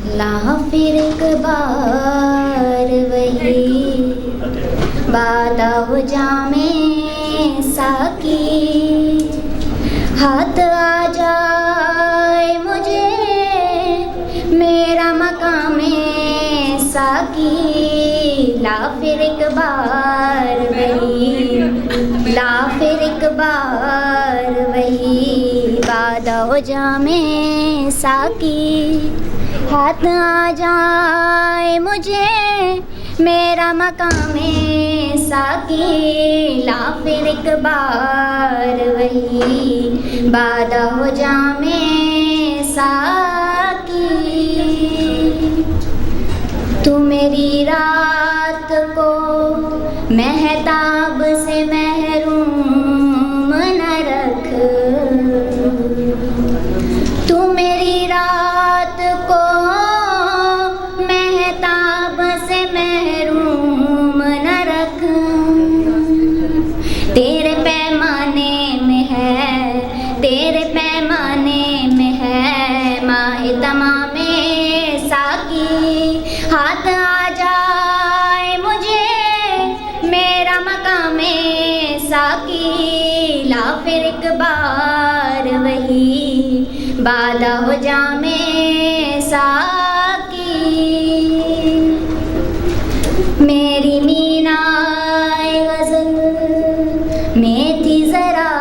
ला फिर एक बार वही बात हो जामे साकी, हाथ आ जाए मुझे मेरा मकामे साकी। ला फिर एक बार वही, ला फिर एक बार वही बात हो जामे साकी, हाथ आ जाए मुझे मेरा मकामे साकी। ला फिर एक बार वही बात हो जामे साकी। तू मेरी रात को महताब से महरूम न रख, तू मेरी रात को महताब से महरूम न रख। तेरे पैमाने में है, तेरे पैमाने में है माहे तमामे साकी, हाथ आ जाए मुझे मेरा मकामे साकी। ला फिर एक बार वही बादा हो जामे साकी। मेरी मीनाए गज़ल में थी ज़रा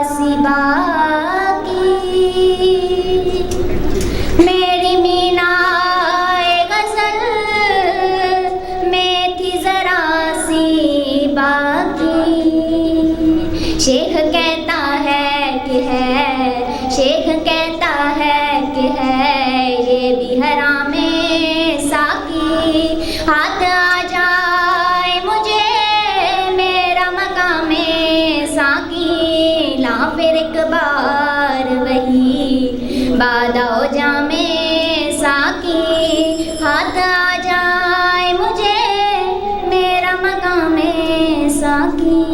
सी बाकी, मेरी मीनाए गज़ल में थी ज़रा सी बाकी। शेख कहता है कि है, शेख कहता है कि है ये भी हरामे साकी, हाथ आ जाए मुझे मेरा मकामे साकी। ला फिर एक बार वही बादा हो जामे साकी, हाथ आ जाए मुझे मेरा मकामे साकी।